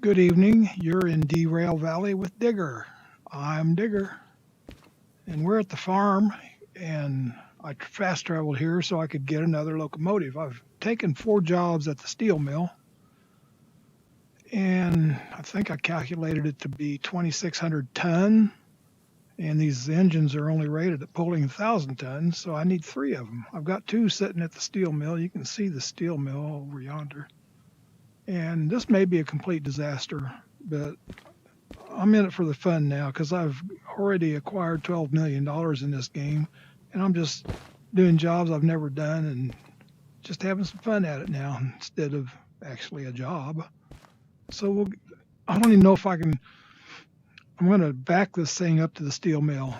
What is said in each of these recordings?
Good evening. You're in Derail Valley with Digger. I'm Digger, and we're at the farm, and I fast traveled here so I could get another locomotive. I've taken 4 jobs at the steel mill, and I think I calculated it to be 2,600 ton, and these engines are only rated at pulling 1,000 tons, so I need 3 of them. I've got 2 sitting at the steel mill. You can see the steel mill over yonder. And this may be a complete disaster, but I'm in it for the fun now because I've already acquired $12 million in this game, and I'm just doing jobs I've never done and just having some fun at it now instead of actually a job. So I don't even know if I can. I'm going to back this thing up to the steel mill.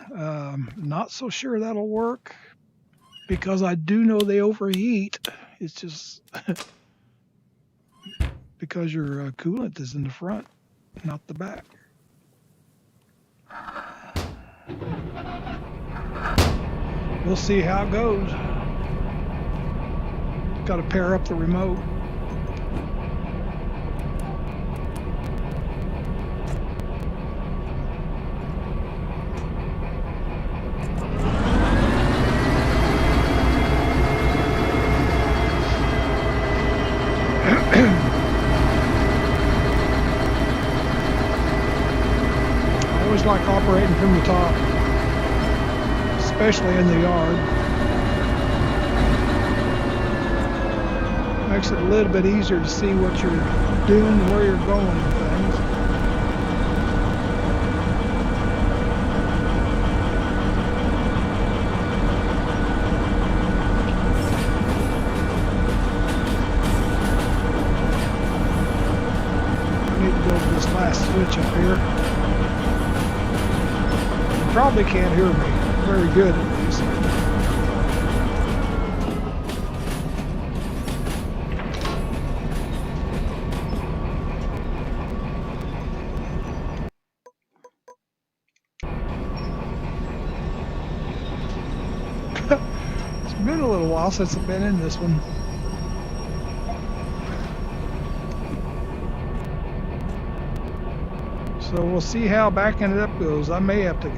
Not so sure that'll work because I do know they overheat. It's just because your coolant is in the front, not the back. We'll see how it goes. Got to pair up the remote. Like operating from the top, especially in the yard. Makes it a little bit easier to see what you're doing and where you're going and things. I need to go to this last switch up here. Probably can't hear me very good at least. It's been a little while since I've been in this one. So we'll see how backing it up goes. I may have to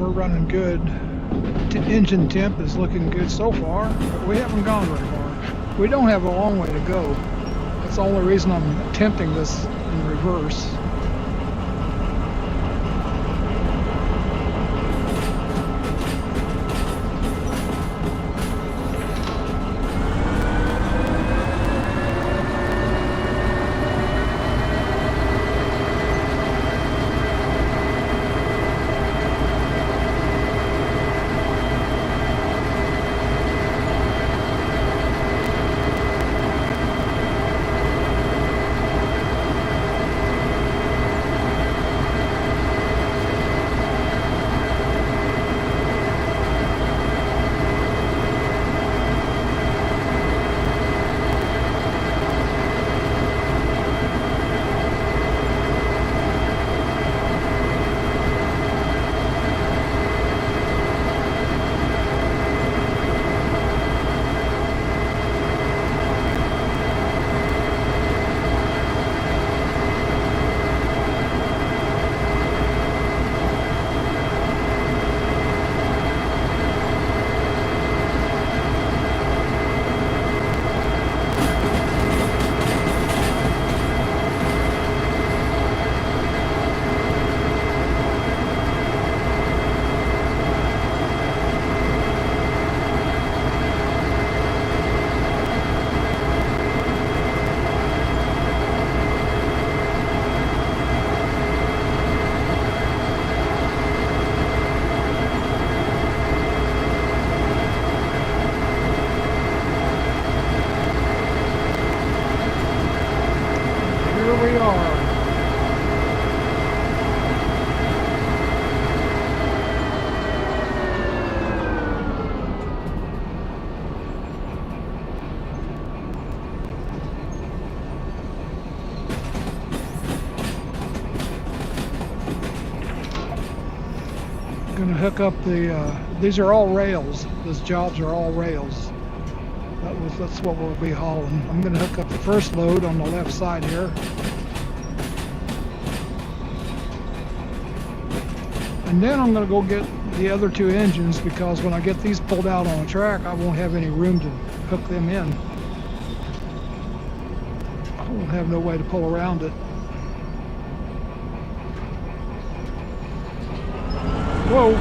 running good. Engine temp is looking good so far, but we haven't gone very far. We don't have a long way to go. That's the only reason I'm attempting this in reverse. hook up the, these are all rails. Those jobs are all rails. That's what we'll be hauling. I'm going to hook up the first load on the left side here. And then I'm going to go get the other two engines, because when I get these pulled out on a track, I won't have any room to hook them in. I won't have no way to pull around it. Whoa!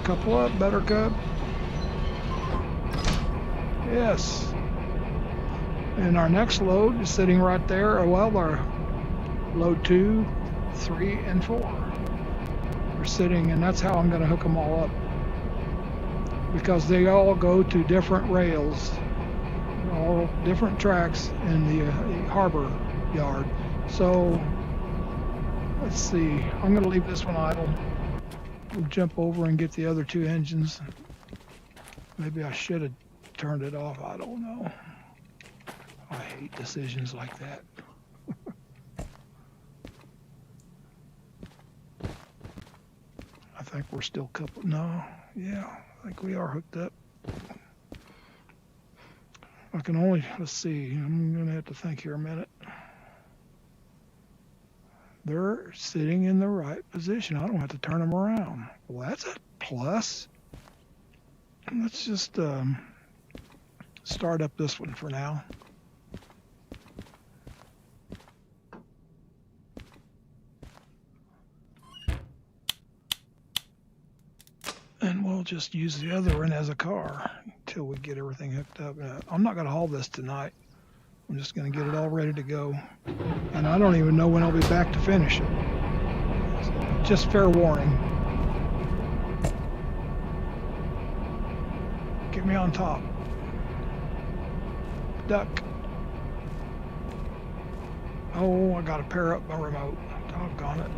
Couple up, Buttercup. Yes. And our next load is sitting right there. Well, our load 2, 3, and 4 are sitting, and that's how I'm going to hook them all up, because they all go to different rails, all different tracks in the harbor yard. So let's see. I'm going to leave this one idle. We'll jump over and get the other two engines. Maybe I should have turned it off. I don't know. I hate decisions like that. I think we're still coupled. No, yeah, I think we are hooked up. I can only, let's see, I'm going to have to think here a minute. They're sitting in the right position. I don't have to turn them around. Well, that's a plus. Let's just start up this one for now. And we'll just use the other one as a car until we get everything hooked up. I'm not going to haul this tonight. I'm just going to get it all ready to go. And I don't even know when I'll be back to finish it. Just fair warning. Get me on top. Duck. Oh, I got to pair up my remote. Doggone it.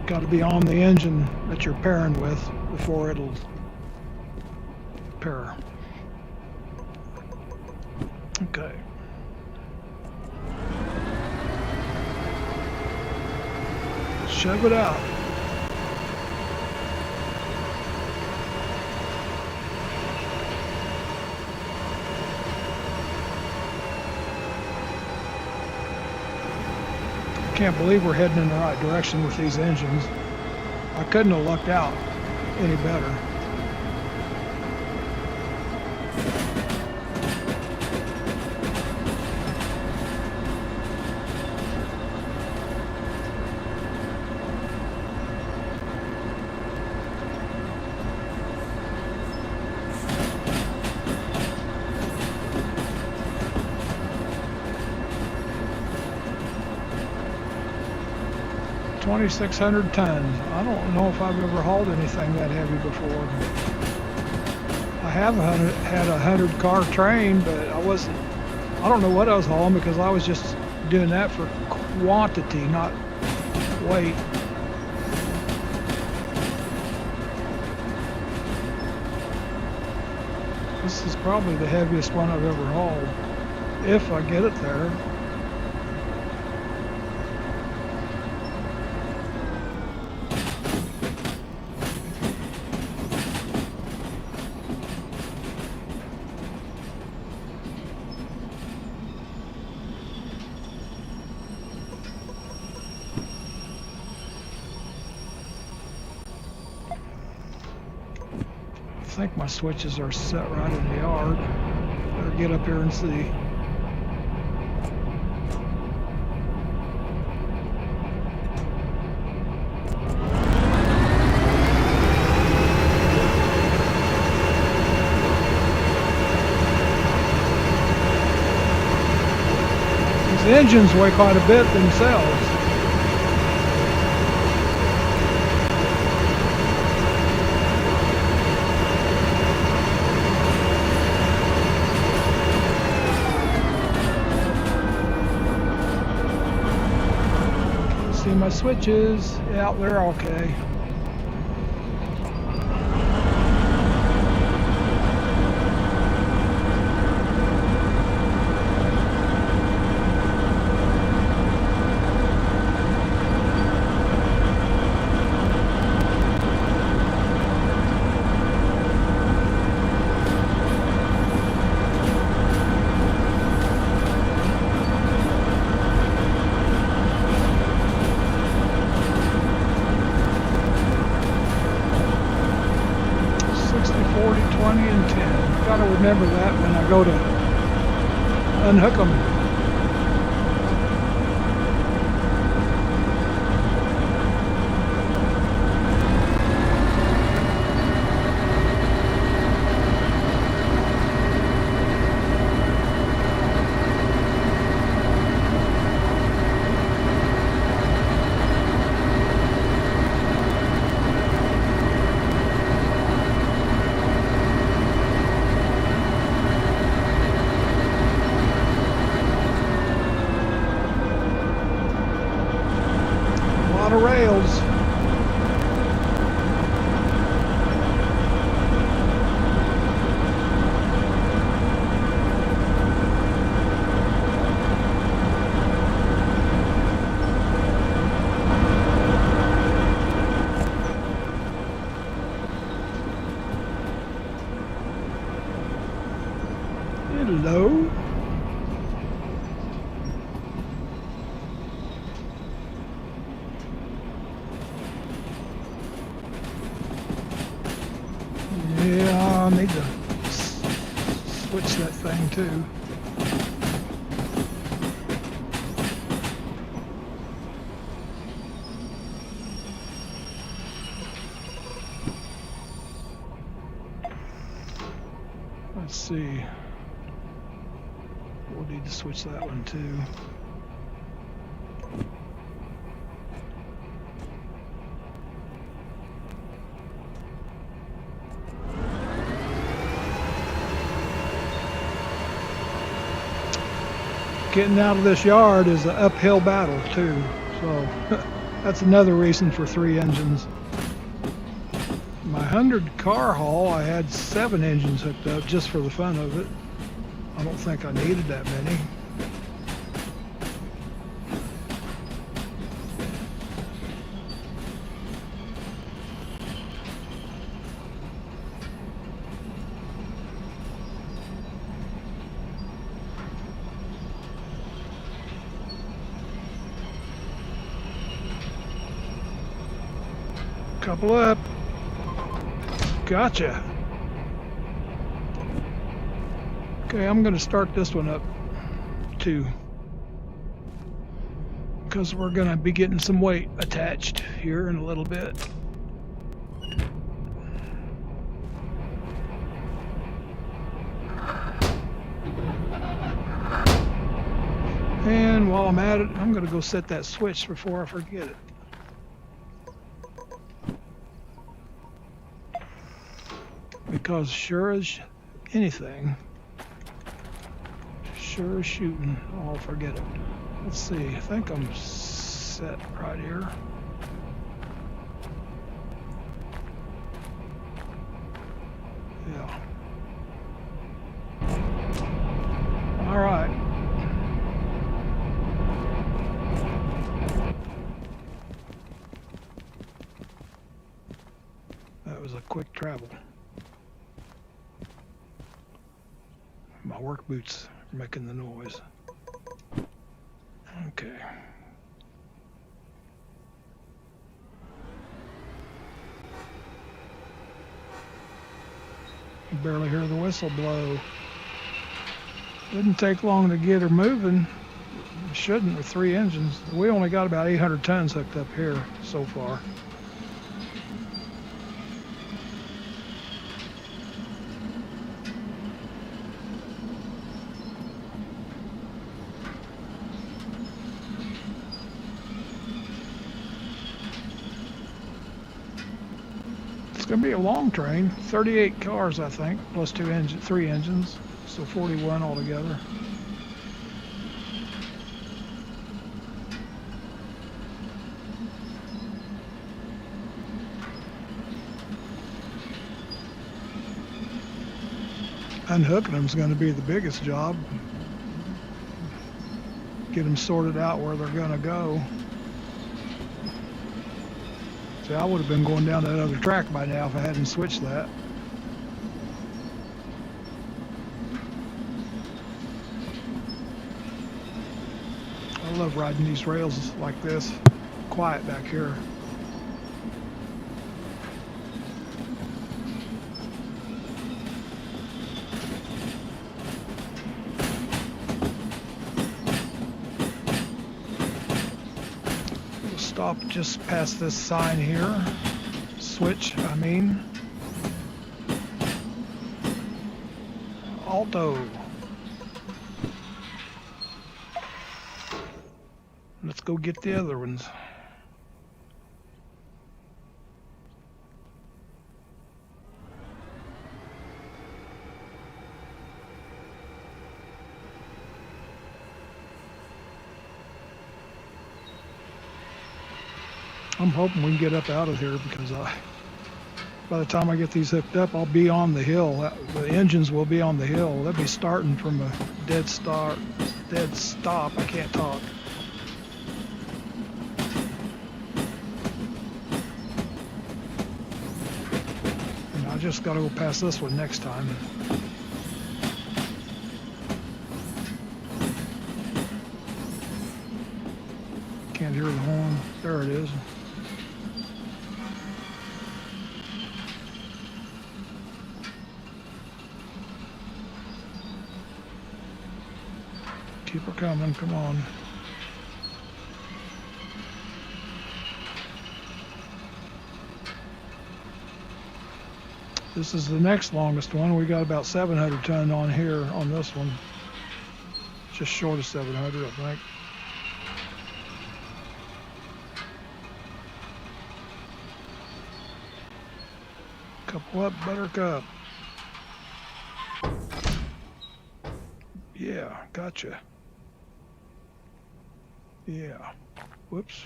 Got to be on the engine that you're pairing with before it'll pair. Okay. Shove it out. Can't believe we're heading in the right direction with these engines. I couldn't have lucked out any better. $2,600 tons. I don't know if I've ever hauled anything that heavy before. I have had a 100-car train, but I don't know what I was hauling, because I was just doing that for quantity, not weight. This is probably the heaviest one I've ever hauled, if I get it there. I think my switches are set right in the yard. Better get up here and see. These engines weigh quite a bit themselves. see my switches. Yeah, they're okay. Gotta remember that when I go to unhook them. Rails. Hello. Yeah, I need to switch that thing too. Let's see. We'll need to switch that one too. Getting out of this yard is an uphill battle too, so that's another reason for 3 engines. My 100 car haul, I had 7 engines hooked up just for the fun of it. I don't think I needed that many. Couple up. Gotcha. Okay, I'm going to start this one up too, because we're going to be getting some weight attached here in a little bit. And while I'm at it, I'm going to go set that switch before I forget it. Because sure as anything, sure as shooting, I'll forget it. Let's see, I think I'm set right here. Yeah. All right. That was a quick travel. My work boots are making the noise. Okay. You barely hear the whistle blow. Didn't take long to get her moving. It shouldn't with 3 engines. We only got about 800 tons hooked up here so far. It's going to be a long train, 38 cars I think, plus 3 engines, so 41 altogether. Unhooking them is going to be the biggest job. Get them sorted out where they're going to go. See, I would have been going down that other track by now if I hadn't switched that. I love riding these rails like this. Quiet back here. We'll stop just past this sign here. Switch, I mean. Alto. Let's go get the other ones. I'm hoping we can get up out of here because by the time I get these hooked up, I'll be on the hill. The engines will be on the hill. They'll be starting from a dead stop. I can't talk. And I just got to go past this one next time. Can't hear the horn. There it is. Keep her coming, come on. This is the next longest one. We got about 700 ton on here on this one. Just short of 700, I think. Couple up, Buttercup. Yeah, gotcha. Yeah. Whoops.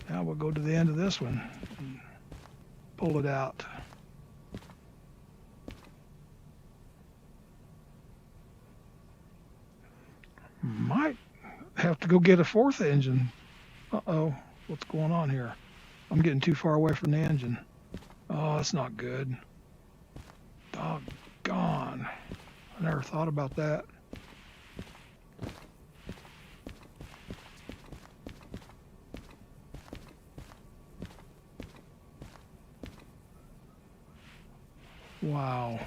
Now we'll go to the end of this one and pull it out. Might have to go get a fourth engine. Uh-oh. What's going on here? I'm getting too far away from the engine. Oh, that's not good. Doggone. I never thought about that. Wow.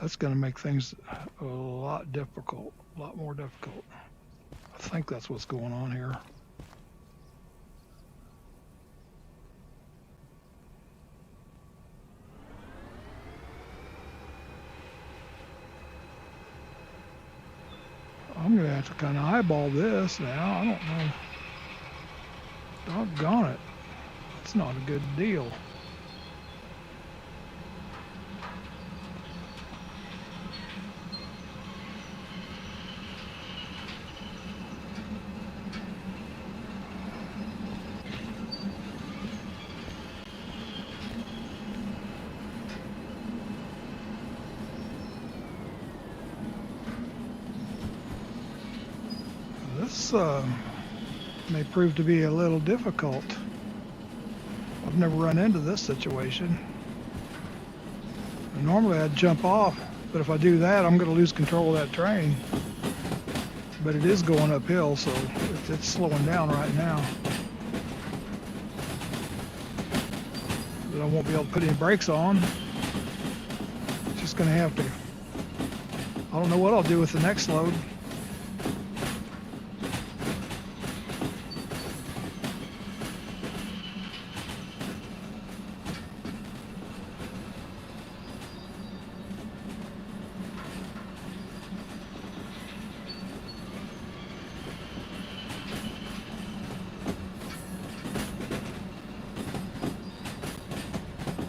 That's going to make things a lot difficult, a lot more difficult. I think that's what's going on here. I'm going to have to kind of eyeball this now. I don't know. Doggone it. It's not a good deal. This may prove to be a little difficult. I've never run into this situation. Normally I'd jump off, but if I do that, I'm going to lose control of that train. But it is going uphill, so it's slowing down right now. But I won't be able to put any brakes on. Just going to have to. I don't know what I'll do with the next load.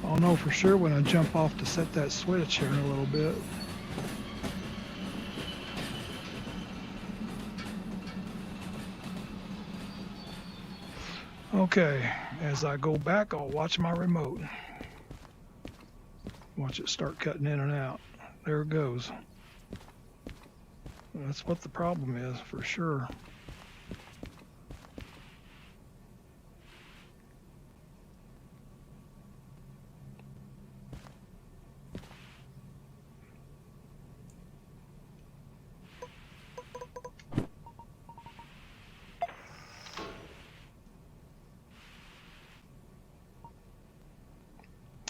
I'll know for sure when I jump off to set that switch here in a little bit. Okay, as I go back, I'll watch my remote. Watch it start cutting in and out. there it goes. That's what the problem is, for sure.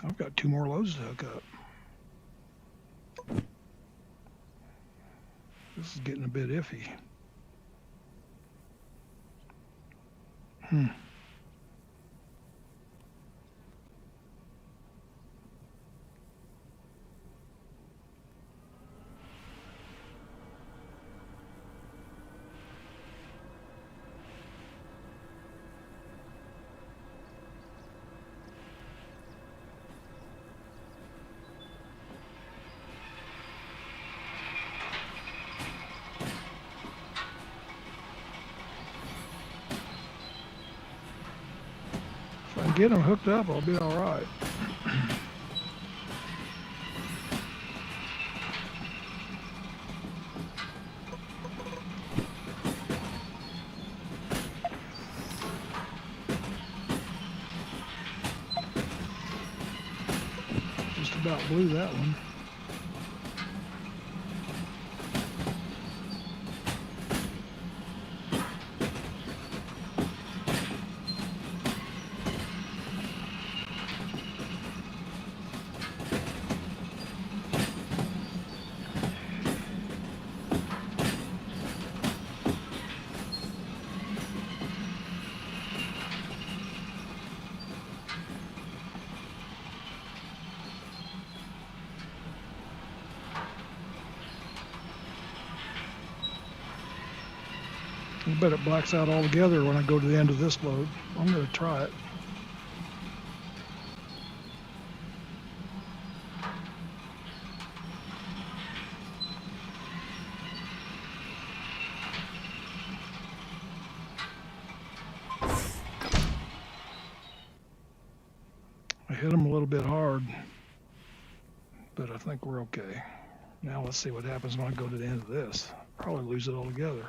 I've got 2 more loads to hook up. This is getting a bit iffy. If I can get them hooked up, I'll be all right. Just about blew that one. I bet it blacks out altogether when I go to the end of this load. I'm going to try it. I hit them a little bit hard, but I think we're okay. Now let's see what happens when I go to the end of this. Probably lose it altogether.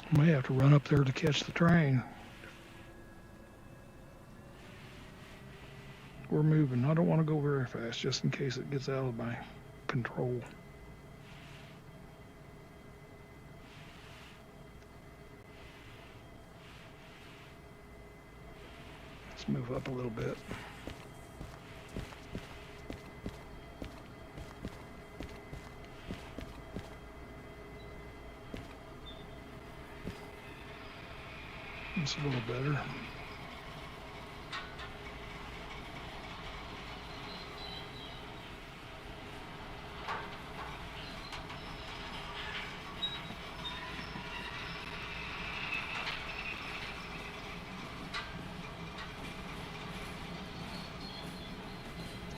I may have to run up there to catch the train. We're moving. I don't want to go very fast just in case it gets out of my control. Let's move up a little bit. It's a little better.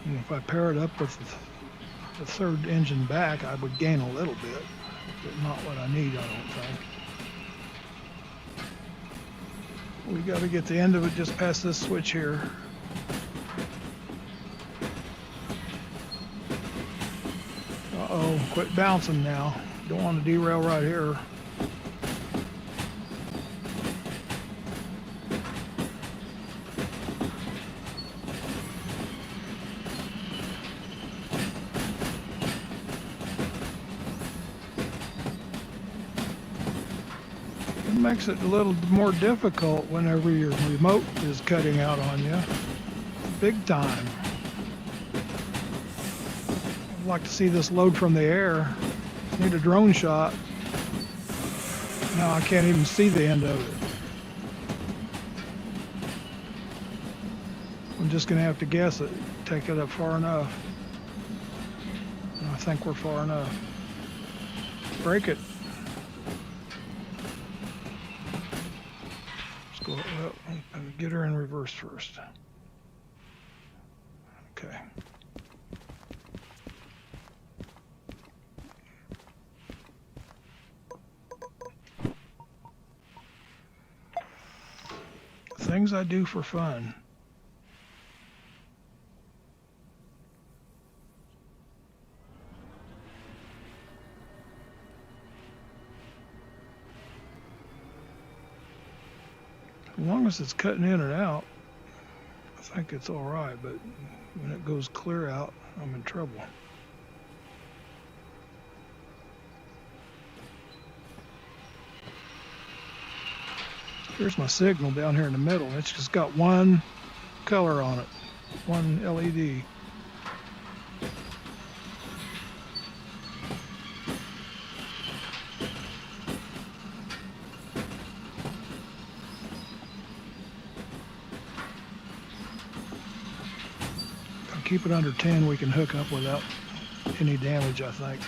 And if I pair it up with the third engine back, I would gain a little bit, but not what I need, I don't think. We got to get the end of it just past this switch here. Uh-oh, quit bouncing now. Don't want to derail right here. It makes it a little more difficult whenever your remote is cutting out on you. Big time. I'd like to see this load from the air. Need a drone shot. Now I can't even see the end of it. I'm just going to have to guess it. Take it up far enough. I think we're far enough. Break it. Let's go, well, get her in reverse first. Okay. Things I do for fun. As long as it's cutting in and out, I think it's all right, but when it goes clear out, I'm in trouble. Here's my signal down here in the middle. It's just got one color on it, one LED. If I keep it under 10, we can hook up without any damage, I think.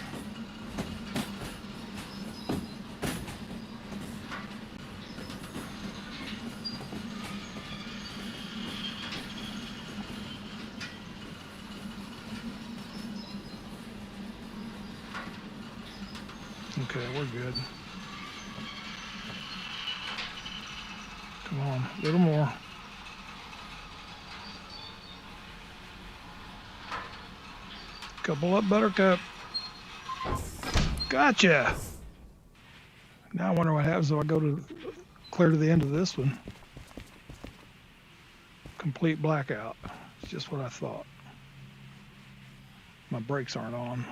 Okay, we're good. Come on, a little more. Couple up, Buttercup. Gotcha! Now I wonder what happens if I go to clear to the end of this one. Complete blackout. It's just what I thought. My brakes aren't on.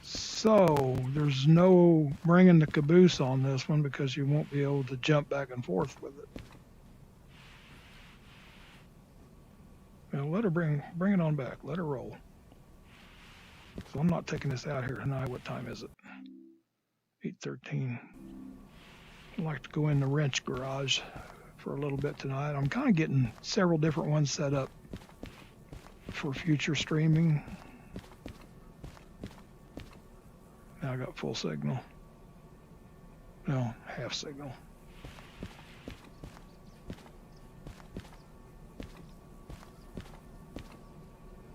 So there's no bringing the caboose on this one because you won't be able to jump back and forth with it. Now let her bring it on back. Let her roll. So I'm not taking this out here tonight. What time is it? 8:13. I'd like to go in the wrench garage for a little bit tonight. I'm kind of getting several different ones set up for future streaming. Now I got full signal. No, half signal.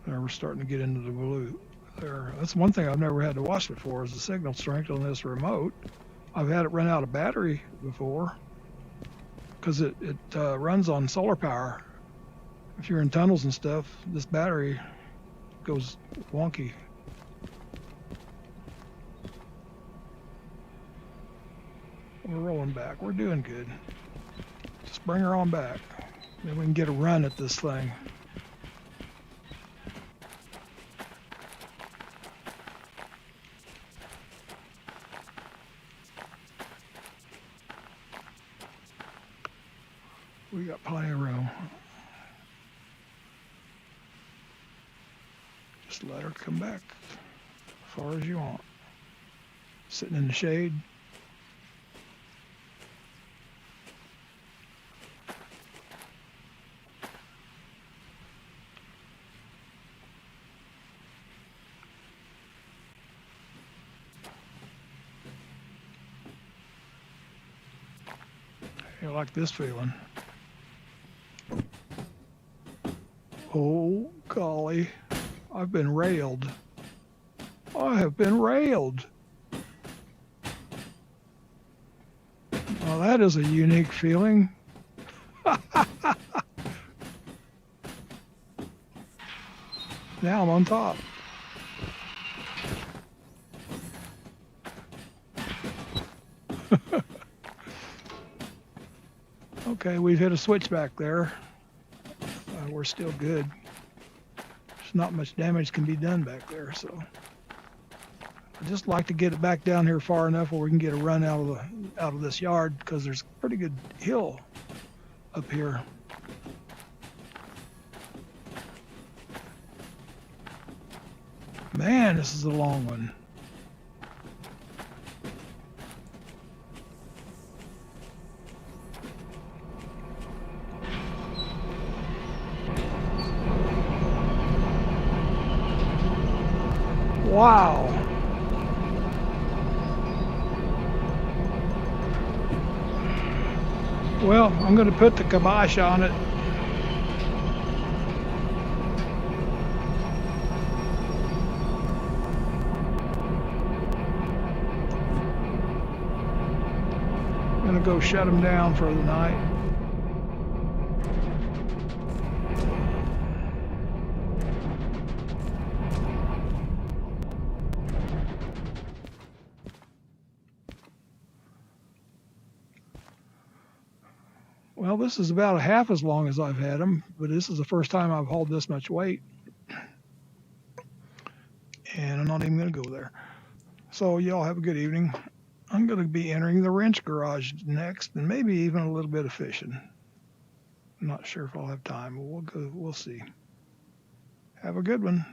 Now we're starting to get into the blue there. That's one thing I've never had to watch before is the signal strength on this remote. I've had it run out of battery before because it runs on solar power. If you're in tunnels and stuff, this battery goes wonky. We're rolling back. We're doing good. Just bring her on back. Then we can get a run at this thing. We got plenty of room. Just let her come back as far as you want. Sitting in the shade. You like this feeling? Oh, golly. I've been railed. I have been railed. Well, that is a unique feeling. Now I'm on top. Okay, we've hit a switchback there. We're still good. There's not much damage can be done back there, so I just like to get it back down here far enough where we can get a run out of this yard because there's a pretty good hill up here. Man, this is a long one. Wow. Well, I'm going to put the kibosh on it. I'm going to go shut them down for the night. Well, this is about a half as long as I've had them, but this is the first time I've hauled this much weight. And I'm not even going to go there. So y'all have a good evening. I'm going to be entering the wrench garage next, and maybe even a little bit of fishing. I'm not sure if I'll have time, but we'll see. Have a good one.